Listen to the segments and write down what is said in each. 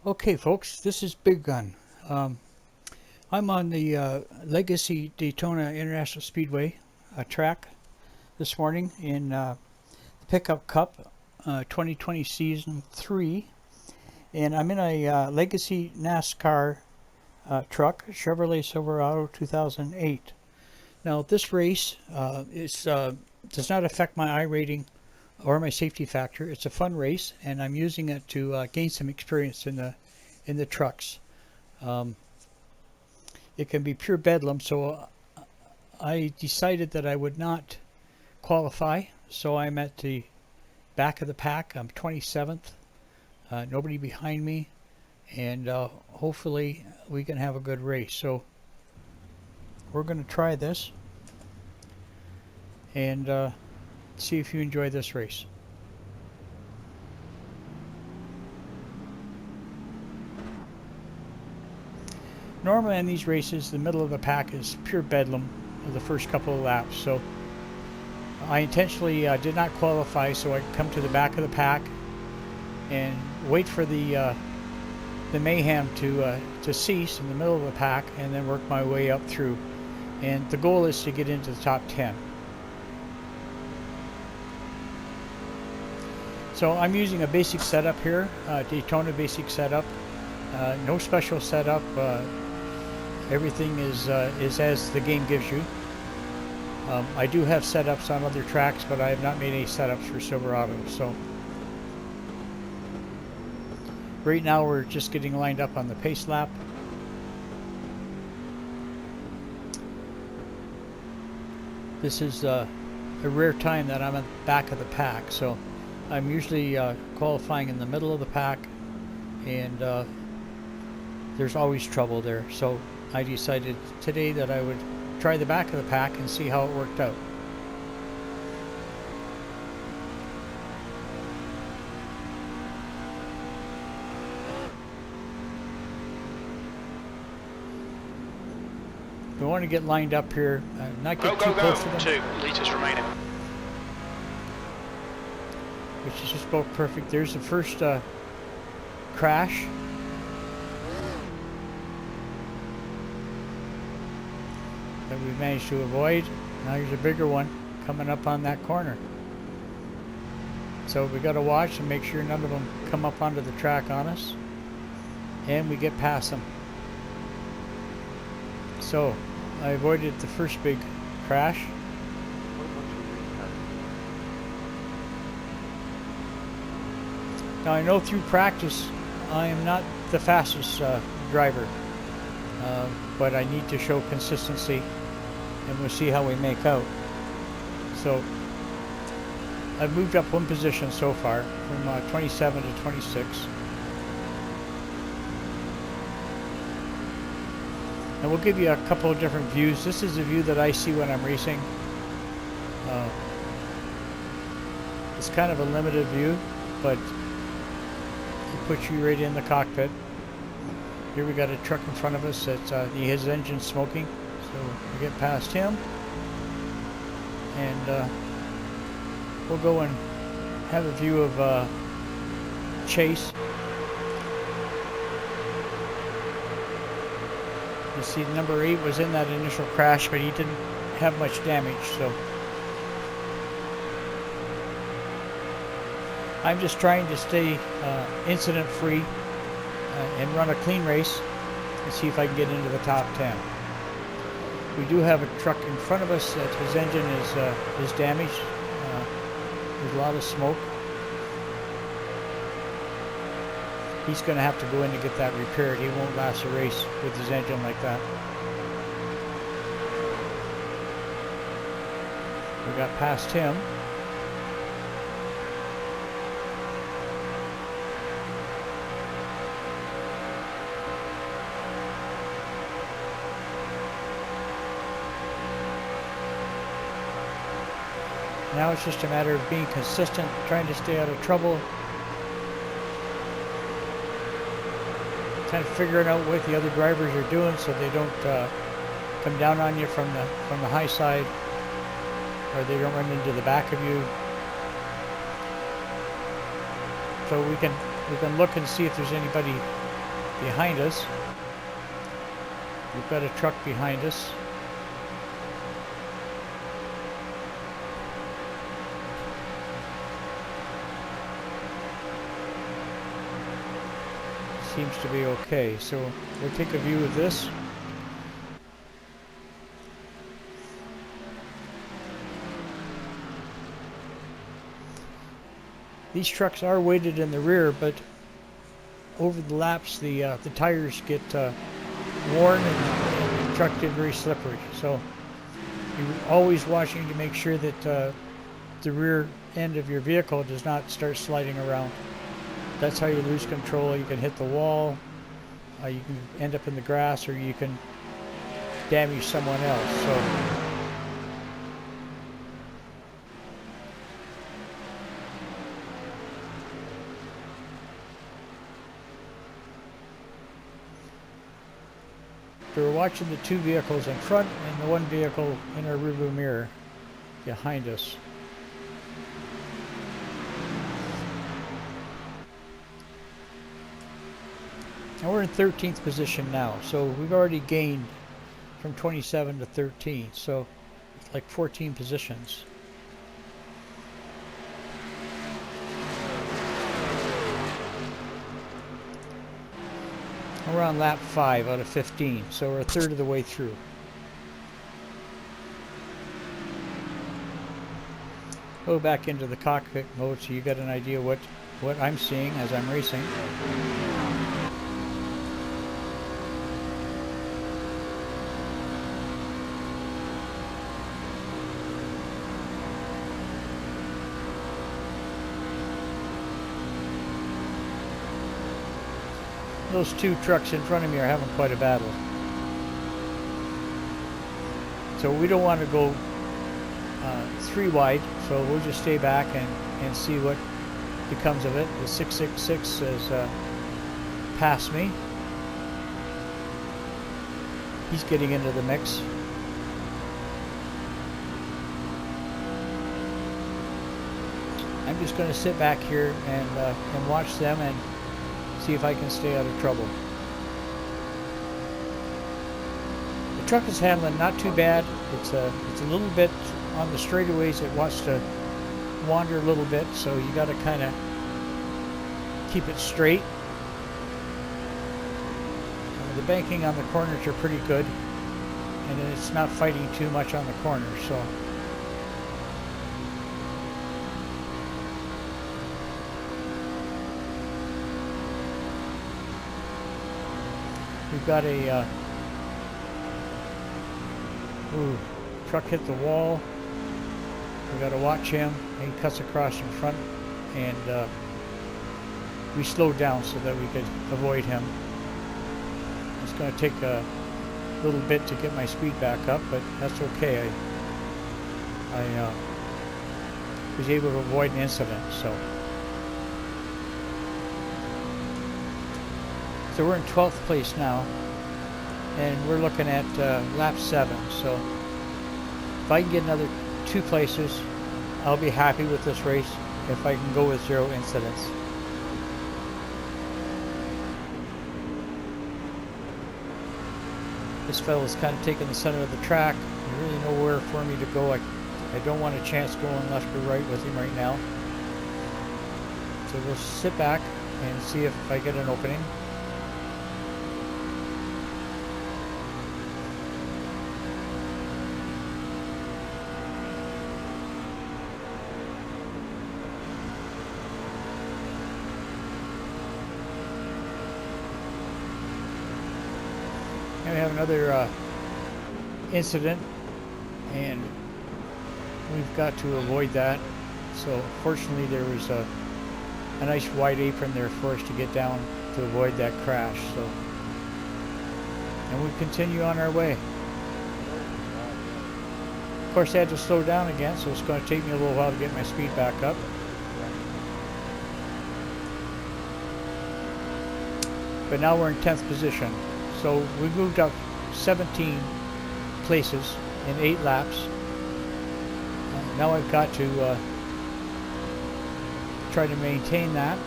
Okay, folks, this is Big Gun. I'm on the Legacy Daytona International Speedway track this morning in the Pickup Cup 2020 Season 3. And I'm in a Legacy NASCAR truck, Chevrolet Silverado 2008. Now, this race does not affect my I rating or my safety factor. It's a fun race, and I'm using it to gain some experience in the trucks. It can be pure bedlam, so I decided that I would not qualify. So I'm at the back of the pack. I'm 27th. Nobody behind me, and hopefully we can have a good race. So we're going to try this and see if you enjoy this race. Normally on these races, the middle of the pack is pure bedlam for the first couple of laps. So I intentionally did not qualify so I could come to the back of the pack and wait for the mayhem to cease in the middle of the pack, and then work my way up through. And the goal is to get into the top 10. So I'm using a basic setup here, Daytona basic setup. No special setup. Everything is as the game gives you. I do have setups on other tracks, but I have not made any setups for Silverado. So right now we're just getting lined up on the pace lap. This is a rare time that I'm at the back of the pack, so I'm usually qualifying in the middle of the pack, and there's always trouble there. So I decided today that I would try the back of the pack and see how it worked out. We want to get lined up here, not get too close to them. 2 litres remaining. Which is just about perfect. There's the first crash. That we managed to avoid. Now here's a bigger one coming up on that corner. So we got to watch and make sure none of them come up onto the track on us, and we get past them. So I avoided the first big crash. Now I know through practice I am not the fastest driver, but I need to show consistency, and we'll see how we make out. So I've moved up one position so far from 27 to 26. And we'll give you a couple of different views. This is the view that I see when I'm racing. It's kind of a limited view, but it puts you right in the cockpit. Here we got a truck in front of us that his engine's smoking, so we get past him, and we'll go and have a view of Chase. You see number 8 was in that initial crash, but he didn't have much damage, so I'm just trying to stay incident free and run a clean race and see if I can get into the top 10. We do have a truck in front of us that his engine is damaged. There's a lot of smoke. He's going to have to go in to get that repaired. He won't last a race with his engine like that. We got past him. Now it's just a matter of being consistent, trying to stay out of trouble, kind of figuring out what the other drivers are doing so they don't come down on you from the high side, or they don't run into the back of you. So we can look and see if there's anybody behind us. We've got a truck behind us. Seems to be okay, so we'll take a view of this. These trucks are weighted in the rear, but over the laps the tires get worn and the truck gets very slippery. So you're always watching to make sure that the rear end of your vehicle does not start sliding around. That's how you lose control. You can hit the wall, you can end up in the grass, or you can damage someone else. So we're watching the two vehicles in front and the one vehicle in our rearview mirror behind us. And we're in 13th position now, so we've already gained from 27 to 13, so it's like 14 positions. We're on lap 5 out of 15, so we're a third of the way through. Go back into the cockpit mode so you get an idea what I'm seeing as I'm racing. Those two trucks in front of me are having quite a battle. So we don't want to go 3 wide, so we'll just stay back and see what becomes of it. The 666 has passed me. He's getting into the mix. I'm just going to sit back here and watch them and see if I can stay out of trouble. The truck is handling not too bad. It's a little bit on the straightaways. It wants to wander a little bit, so you got to kind of keep it straight. The banking on the corners are pretty good, and it's not fighting too much on the corners, so. We've got a truck hit the wall. We got to watch him. He cuts across in front, and we slowed down so that we could avoid him. It's going to take a little bit to get my speed back up, but that's okay. I was able to avoid an incident, so. So we're in 12th place now, and we're looking at lap 7. So if I can get another 2 places, I'll be happy with this race if I can go with 0 incidents. This fellow's kind of taking the center of the track. There's really nowhere for me to go. I don't want a chance going left or right with him right now. So we'll sit back and see if I get an opening. And we have another incident, and we've got to avoid that. So fortunately there was a nice wide apron there for us to get down to avoid that crash. So, and we continue on our way. Of course I had to slow down again, so it's going to take me a little while to get my speed back up. But now we're in 10th position. So we moved up 17 places in 8 laps. Now I've got to try to maintain that.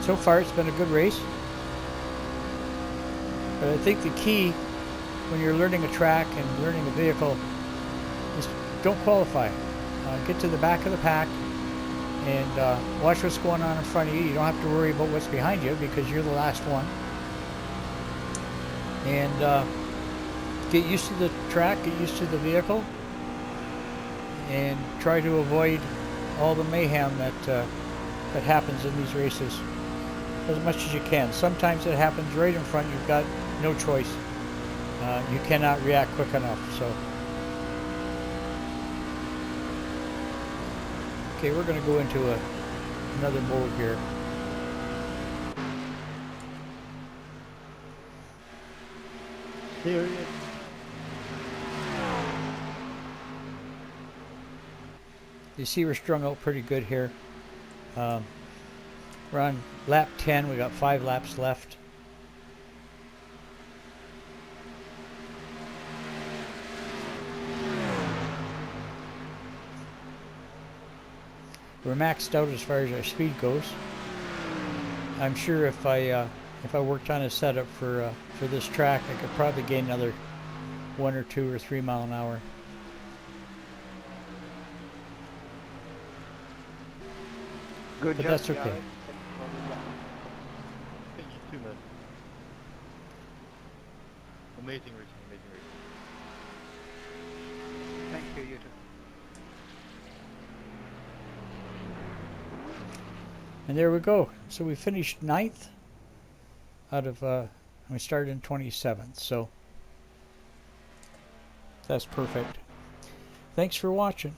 so far it's been a good race. But I think the key when you're learning a track and learning a vehicle is don't qualify. Get to the back of the pack and watch what's going on in front of you. You don't have to worry about what's behind you because you're the last one. And get used to the track, get used to the vehicle, and try to avoid all the mayhem that happens in these races as much as you can. Sometimes it happens right in front. You've got no choice. You cannot react quick enough. So, okay, we're going to go into another mode here. Here he is. You see we're strung out pretty good here. We're on lap 10. We got 5 laps left. We're maxed out as far as our speed goes. I'm sure if I worked on a setup for this track, I could probably gain another 1 or 2 or 3 mile an hour. Good But job, that's okay. guys. Thank you too, man. Amazing racing, amazing racing. Thank you, you too. And there we go. So we finished 9th out of, we started in 27th. So that's perfect. Thanks for watching.